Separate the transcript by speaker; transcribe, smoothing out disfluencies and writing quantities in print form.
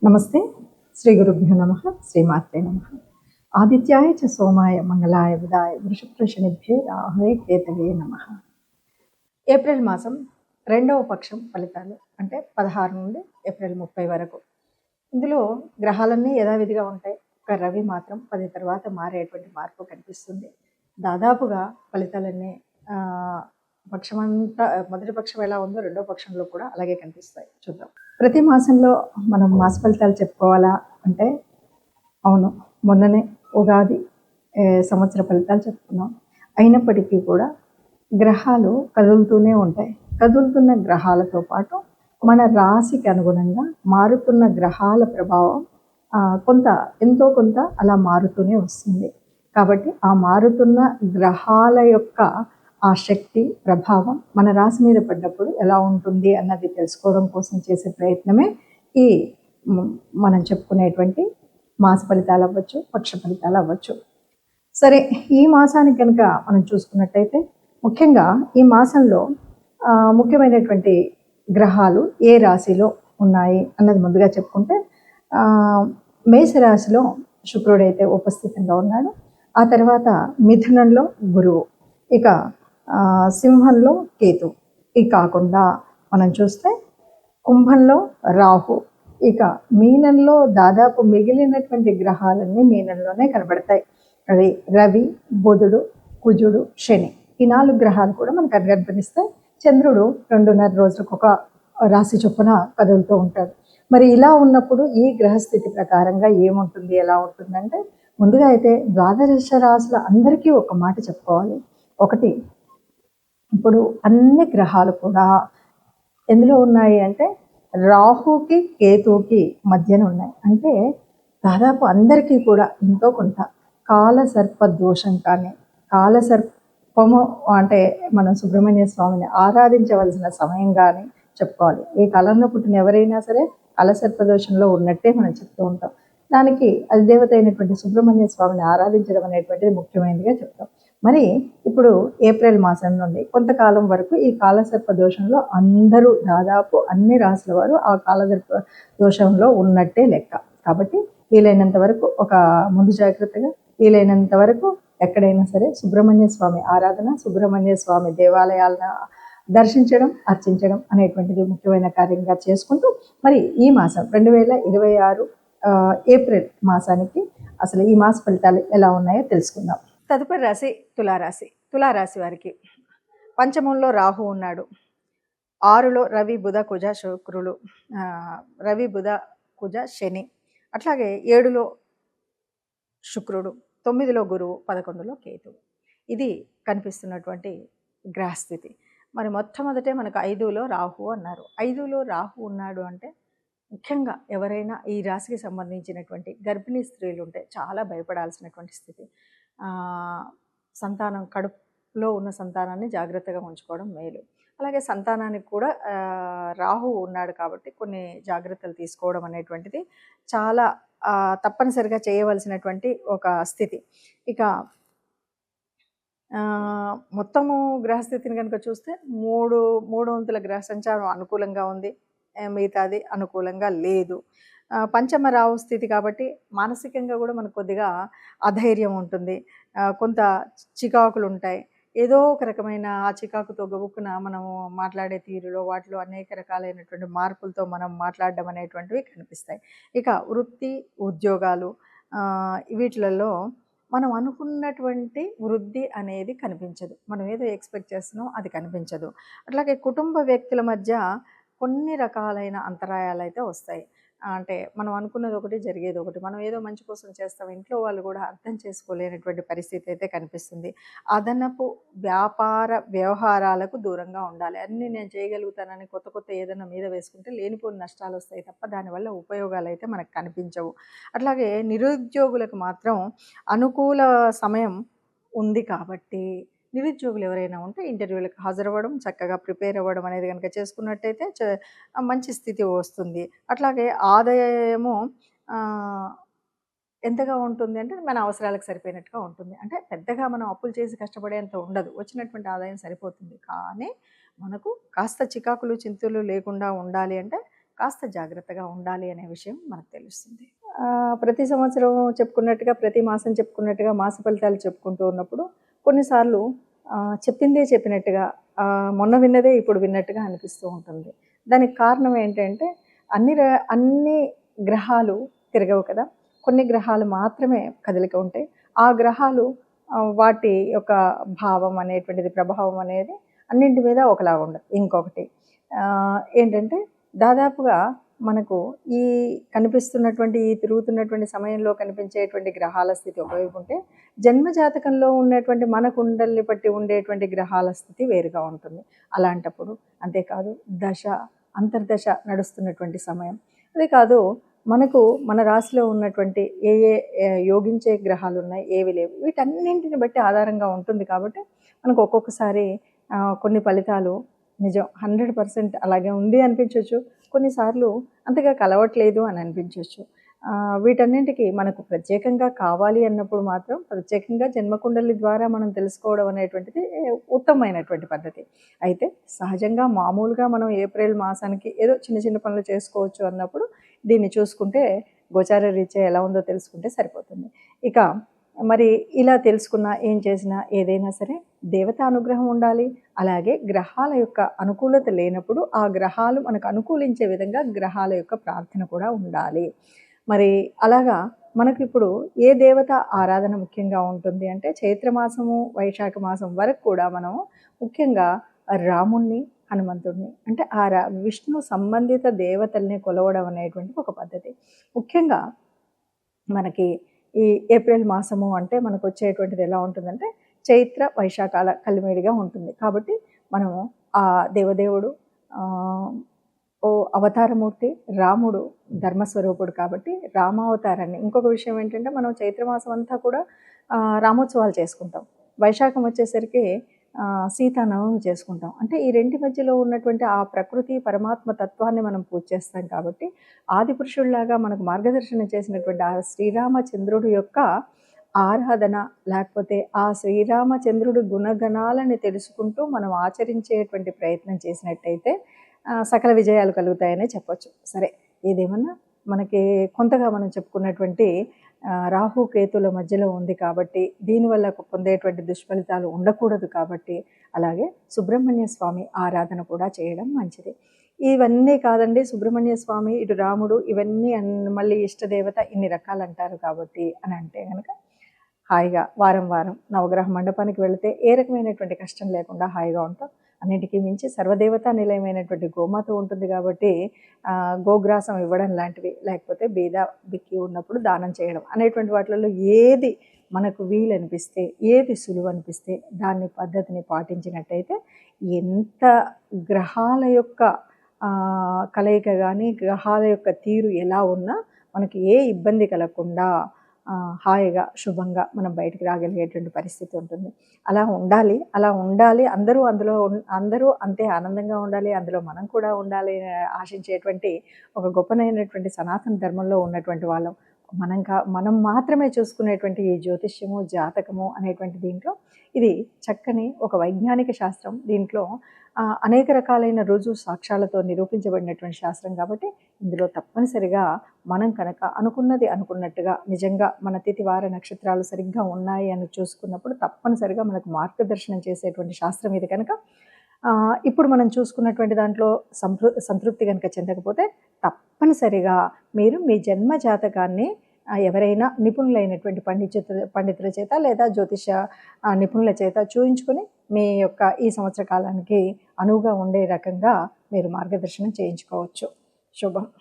Speaker 1: నమస్తే. శ్రీ గురుభ్యో నమః. శ్రీమాత్రే నమః. ఆదిత్యాయ చ సోమాయ మంగళాయ బుధాయ వృషభృషణిభ్యే రాహవే కేతవే నమః. ఏప్రిల్ మాసం 2వ పక్షం ఫలితాలు అంటే 16 నుండి ఏప్రిల్ 30 వరకు. ఇందులో గ్రహాలన్నీ యథావిధిగా ఉంటాయి. ఒక రవి మాత్రం 10 తర్వాత మారేటువంటి మార్పు కనిపిస్తుంది. దాదాపుగా ఫలితాలన్నీ పక్షమంతా మొదటి పక్షం ఎలా ఉందో రెండో పక్షంలో కూడా అలాగే కనిపిస్తాయి. చూద్దాం. ప్రతి మాసంలో మనం మాస ఫలితాలు చెప్పుకోవాలా అంటే అవును, మొన్ననే ఉగాది సంవత్సర ఫలితాలు చెప్పుకున్నాం. అయినప్పటికీ కూడా గ్రహాలు కదులుతూనే ఉంటాయి. కదులుతున్న గ్రహాలతో పాటు మన రాశికి అనుగుణంగా మారుతున్న గ్రహాల ప్రభావం ఎంతో కొంత అలా మారుతూనే వస్తుంది. కాబట్టి ఆ మారుతున్న గ్రహాల యొక్క ఆ శక్తి ప్రభావం మన రాశి మీద పడ్డప్పుడు ఎలా ఉంటుంది అన్నది తెలుసుకోవడం కోసం చేసే ప్రయత్నమే ఈ మనం చెప్పుకునేటువంటి మాస ఫలితాలు అవ్వచ్చు, పక్ష ఫలితాలు అవ్వచ్చు. సరే, ఈ మాసానికి కనుక మనం చూసుకున్నట్టయితే ముఖ్యంగా ఈ మాసంలో ముఖ్యమైనటువంటి గ్రహాలు ఏ రాశిలో ఉన్నాయి అన్నది ముందుగా చెప్పుకుంటే మేషరాశిలో శుక్రుడైతే ఉపస్థితంగా ఉన్నాడు. ఆ తర్వాత మిథునంలో గురువు, ఇక సింహంలో కేతు, ఇక కాకుండా మనం చూస్తే కుంభంలో రాహు, ఇక మీనంలో దాదాపు మిగిలినటువంటి గ్రహాలన్నీ మీనంలోనే కనబడతాయి. అవి రవి, బుధుడు, కుజుడు, శని, ఈ 4 గ్రహాలు కూడా మనకు కనిపిస్తాయి. చంద్రుడు 2.5 రోజులకు ఒక రాశి చొప్పున కదులుతూ ఉంటాడు. మరి ఇలా ఉన్నప్పుడు ఈ గ్రహస్థితి ప్రకారంగా ఏముంటుంది, ఎలా ఉంటుందంటే ముందుగా అయితే ద్వాదశ రాశుల అందరికీ ఒక మాట చెప్పుకోవాలి. ఒకటి, ఇప్పుడు అన్ని గ్రహాలు కూడా ఎందులో ఉన్నాయి అంటే రాహుకి కేతుకి మధ్యన ఉన్నాయి. అంటే దాదాపు అందరికీ కూడా ఎంతో కొంత కాలసర్ప దోషం కానీ, కాలసర్పము అంటే మనం సుబ్రహ్మణ్య స్వామిని ఆరాధించవలసిన సమయం కానీ చెప్పుకోవాలి. ఈ కాలంలో పుట్టిన ఎవరైనా సరే కాలసర్ప దోషంలో ఉన్నట్టే మనం చెప్తూ ఉంటాం. దానికి అధిదేవత అయినటువంటి సుబ్రహ్మణ్య స్వామిని ఆరాధించడం అనేటువంటిది ముఖ్యమైనదిగా చెప్తాం. మరి ఇప్పుడు ఏప్రిల్ మాసం నుండి కొంతకాలం వరకు ఈ కాలసర్ప దోషంలో అందరూ దాదాపు అన్ని రాశుల వారు ఆ కాలసర్ప దోషంలో ఉన్నట్టే లెక్క. కాబట్టి వీలైనంత వరకు ఒక ముందు జాగ్రత్తగా వీలైనంత వరకు ఎక్కడైనా సరే సుబ్రహ్మణ్య స్వామి ఆరాధన, సుబ్రహ్మణ్య స్వామి దేవాలయాలను దర్శించడం, అర్చించడం అనేటువంటిది ముఖ్యమైన కార్యంగా చేసుకుంటూ మరి ఈ మాసం 2026 ఏప్రిల్ మాసానికి అసలు ఈ మాస ఫలితాలు ఎలా ఉన్నాయో తెలుసుకుందాం. తదుపరి రాశి తులారాశి. తులారాశి వారికి పంచమంలో రాహు ఉన్నాడు. 6లో రవి, బుధ, కుజ, శుక్రులు, రవి, బుధ, కుజ, శని, అట్లాగే 7లో శుక్రుడు, 9లో గురువు, 11లో కేతువు. ఇది కనిపిస్తున్నటువంటి గ్రహస్థితి. మరి మొట్టమొదటే మనకు 5లో రాహు అన్నారు. 5లో రాహు ఉన్నాడు అంటే ముఖ్యంగా ఎవరైనా ఈ రాశికి సంబంధించినటువంటి గర్భిణీ స్త్రీలు ఉంటే చాలా భయపడాల్సినటువంటి స్థితి. సంతానం కడుపులో ఉన్న సంతానాన్ని జాగ్రత్తగా ఉంచుకోవడం మేలు. అలాగే సంతానానికి కూడా రాహు ఉన్నాడు కాబట్టి కొన్ని జాగ్రత్తలు తీసుకోవడం అనేటువంటిది చాలా తప్పనిసరిగా చేయవలసినటువంటి ఒక స్థితి. ఇక మొత్తము గ్రహస్థితిని కనుక చూస్తే మూడు వంతుల గ్రహ సంచారం అనుకూలంగా ఉంది, మిగతాది అనుకూలంగా లేదు. పంచమ రాహు స్థితి కాబట్టి మానసికంగా కూడా మనకు కొద్దిగా అధైర్యం ఉంటుంది, కొంత చికాకులు ఉంటాయి. ఏదో ఒక రకమైన ఆ చికాకుతో గబుక్కున మనము మాట్లాడే తీరులో వాటిలో అనేక రకాలైనటువంటి మార్పులతో మనం మాట్లాడడం అనేటువంటివి కనిపిస్తాయి. ఇక వృత్తి, ఉద్యోగాలు వీటిలలో మనం అనుకున్నటువంటి వృద్ధి అనేది కనిపించదు. మనం ఏదో ఎక్స్పెక్ట్ చేస్తున్నాం అది కనిపించదు. అట్లాగే కుటుంబ వ్యక్తుల మధ్య కొన్ని రకాలైన అంతరాయాలు అయితే వస్తాయి. అంటే మనం అనుకున్నది ఒకటి, జరిగేది ఒకటి. మనం ఏదో మంచి కోసం చేస్తాం, ఇంట్లో వాళ్ళు కూడా అర్థం చేసుకోలేనటువంటి పరిస్థితి అయితే కనిపిస్తుంది. అదనపు వ్యాపార వ్యవహారాలకు దూరంగా ఉండాలి. అన్నీ నేను చేయగలుగుతానని కొత్త ఏదైనా మీద వేసుకుంటే లేనిపోని నష్టాలు వస్తాయి తప్ప దానివల్ల ఉపయోగాలు అయితే మనకు కనిపించవు. అట్లాగే నిరుద్యోగులకు మాత్రం అనుకూల సమయం ఉంది కాబట్టి నిరుద్యోగులు ఎవరైనా ఉంటే ఇంటర్వ్యూలకు హాజరవ్వడం, చక్కగా ప్రిపేర్ అవ్వడం అనేది కనుక చేసుకున్నట్టయితే మంచి స్థితి వస్తుంది. అట్లాగే ఆదాయము ఎంతగా ఉంటుంది అంటే మన అవసరాలకు సరిపోయినట్టుగా ఉంటుంది. అంటే పెద్దగా మనం అప్పులు చేసి కష్టపడేంత ఉండదు, వచ్చినటువంటి ఆదాయం సరిపోతుంది. కానీ మనకు కాస్త చికాకులు చింతలు లేకుండా ఉండాలి అంటే కాస్త జాగ్రత్తగా ఉండాలి అనే విషయం మనకు తెలుస్తుంది. ప్రతి సంవత్సరం చెప్పుకున్నట్టుగా, ప్రతి మాసం చెప్పుకున్నట్టుగా మాస ఫలితాలు చెప్పుకుంటూ ఉన్నప్పుడు కొన్నిసార్లు చెప్పిందే చెప్పినట్టుగా, మొన్న విన్నదే ఇప్పుడు విన్నట్టుగా అనిపిస్తూ ఉంటుంది. దానికి కారణం ఏంటంటే అన్ని గ్రహాలు తిరగవు కదా! కొన్ని గ్రహాలు మాత్రమే కదలిక ఉంటాయి. ఆ గ్రహాలు వాటి యొక్క భావం అనేటువంటిది, ప్రభావం అనేది అన్నింటి మీద ఒకలాగా ఉండదు. ఇంకొకటి ఏంటంటే దాదాపుగా మనకు ఈ కనిపిస్తున్నటువంటి, ఈ తిరుగుతున్నటువంటి సమయంలో కనిపించేటువంటి గ్రహాల స్థితి ఒకవైపు ఉంటే, జన్మ జాతకంలో ఉన్నటువంటి మన కుండల్ని బట్టి ఉండేటువంటి గ్రహాల స్థితి వేరుగా ఉంటుంది. అలాంటప్పుడు అంతేకాదు దశ, అంతర్దశ నడుస్తున్నటువంటి సమయం, అదే కాదు మనకు మన రాశిలో ఉన్నటువంటి ఏ ఏ యోగించే గ్రహాలు ఉన్నాయి, ఏవి లేవు, వీటన్నింటిని బట్టి ఆధారంగా ఉంటుంది. కాబట్టి మనకు ఒక్కొక్కసారి కొన్ని ఫలితాలు నిజం 100% అలాగే ఉంది అనిపించవచ్చు, కొన్నిసార్లు అంతగా కలవట్లేదు అని అనిపించవచ్చు. వీటన్నింటికి మనకు ప్రత్యేకంగా కావాలి అన్నప్పుడు మాత్రం ప్రత్యేకంగా జన్మకుండలి ద్వారా మనం తెలుసుకోవడం అనేటువంటిది ఉత్తమమైనటువంటి పద్ధతి. అయితే సహజంగా మామూలుగా మనం ఏప్రిల్ మాసానికి ఏదో చిన్న చిన్న పనులు చేసుకోవచ్చు అన్నప్పుడు దీన్ని చూసుకుంటే, గోచార రీత్యా ఎలా ఉందో తెలుసుకుంటే సరిపోతుంది. ఇక మరి ఇలా తెలుసుకున్నా, ఏం చేసినా, ఏదైనా సరే దేవత అనుగ్రహం ఉండాలి. అలాగే గ్రహాల యొక్క అనుకూలత లేనప్పుడు ఆ గ్రహాలు మనకు అనుకూలించే విధంగా గ్రహాల యొక్క ప్రార్థన కూడా ఉండాలి. మరి అలాగా మనకిప్పుడు ఏ దేవత ఆరాధన ముఖ్యంగా ఉంటుంది అంటే, చైత్రమాసము, వైశాఖ మాసం వరకు కూడా మనం ముఖ్యంగా రాముణ్ణి, హనుమంతుడిని, అంటే విష్ణు సంబంధిత దేవతల్ని కొలవడం అనేటువంటిది ఒక పద్ధతి. ముఖ్యంగా మనకి ఈ ఏప్రిల్ మాసము అంటే మనకు వచ్చేటువంటిది ఎలా ఉంటుందంటే, చైత్ర వైశాఖాల కలిమిడిగా ఉంటుంది. కాబట్టి మనము ఆ దేవదేవుడు అవతారమూర్తి రాముడు ధర్మస్వరూపుడు కాబట్టి రామావతారాన్ని, ఇంకొక విషయం ఏంటంటే మనం చైత్రమాసం అంతా కూడా రామోత్సవాలు చేసుకుంటాం. వైశాఖం వచ్చేసరికి సీతానవమి చేసుకుంటాం. అంటే ఈ రెంటి మధ్యలో ఉన్నటువంటి ఆ ప్రకృతి పరమాత్మ తత్వాన్ని మనం పూజ చేస్తాం. కాబట్టి ఆదిపురుషుల్లాగా మనకు మార్గదర్శనం చేసినటువంటి ఆ శ్రీరామచంద్రుడు యొక్క ఆరాధన, లేకపోతే ఆ శ్రీరామచంద్రుడి గుణగణాలని తెలుసుకుంటూ మనం ఆచరించేటువంటి ప్రయత్నం చేసినట్టయితే సకల విజయాలు కలుగుతాయనే చెప్పొచ్చు. సరే, ఏదేమన్నా మనకి కొంతగా మనం చెప్పుకున్నటువంటి రాహు కేతుల మధ్యలో ఉంది కాబట్టి దీనివల్ల పొందేటువంటి దుష్ఫలితాలు ఉండకూడదు. కాబట్టి అలాగే సుబ్రహ్మణ్య స్వామి ఆరాధన కూడా చేయడం మంచిది. ఇవన్నీ కాదండి, సుబ్రహ్మణ్య స్వామి, ఇటు రాముడు, ఇవన్నీ మళ్ళీ ఇష్టదేవత, ఇన్ని రకాలు అంటారు కాబట్టి అని అంటే కనుక హాయిగా వారం వారం నవగ్రహ మండపానికి వెళితే ఏ రకమైనటువంటి కష్టం లేకుండా హాయిగా ఉంటాం. అన్నింటికీ మించి సర్వదేవతా నిలయమైనటువంటి గోమాత ఉంటుంది కాబట్టి గోగ్రాసం ఇవ్వడం లాంటివి, లేకపోతే బీద బిక్కి ఉన్నప్పుడు దానం చేయడం అనేటువంటి వాటిలలో ఏది మనకు వీలనిపిస్తే, ఏది సులువు అనిపిస్తే దాన్ని పద్ధతిని పాటించినట్టయితే ఎంత గ్రహాల యొక్క కలయిక కానీ, గ్రహాల యొక్క తీరు ఎలా ఉన్నా మనకి ఏ ఇబ్బంది కలగకుండా హాయిగా శుభంగా మనం బయటికి రాగలిగేటువంటి పరిస్థితి ఉంటుంది. అలా ఉండాలి. అందరూ అంతే ఆనందంగా ఉండాలి, అందులో మనం కూడా ఉండాలి ఆశించేటువంటి ఒక గొప్పనైనటువంటి సనాతన ధర్మంలో ఉన్నటువంటి వాళ్ళం. మనం మాత్రమే చూసుకునేటువంటి ఈ జ్యోతిష్యము, జాతకము అనేటువంటి దీంట్లో ఇది చక్కని ఒక వైజ్ఞానిక శాస్త్రం. దీంట్లో అనేక రకాలైన రుజువు సాక్ష్యాలతో నిరూపించబడినటువంటి శాస్త్రం కాబట్టి ఇందులో తప్పనిసరిగా మనం కనుక అనుకున్నది అనుకున్నట్టుగా నిజంగా మన తిథి వార నక్షత్రాలు సరిగ్గా ఉన్నాయి అని చూసుకున్నప్పుడు తప్పనిసరిగా మనకు మార్గదర్శనం చేసేటువంటి శాస్త్రం ఇది కనుక ఇప్పుడు మనం చూసుకున్నటువంటి దాంట్లో సంతృప్తి కనుక చెందకపోతే తప్పనిసరిగా మీరు మీ జన్మ జాతకాన్ని ఎవరైనా నిపుణులైనటువంటి పండితుల చేత లేదా జ్యోతిష నిపుణుల చేత చూయించుకొని మీ యొక్క ఈ సంవత్సర కాలానికి అనువుగా ఉండే రకంగా మీరు మార్గదర్శనం చేయించుకోవచ్చు. శుభం.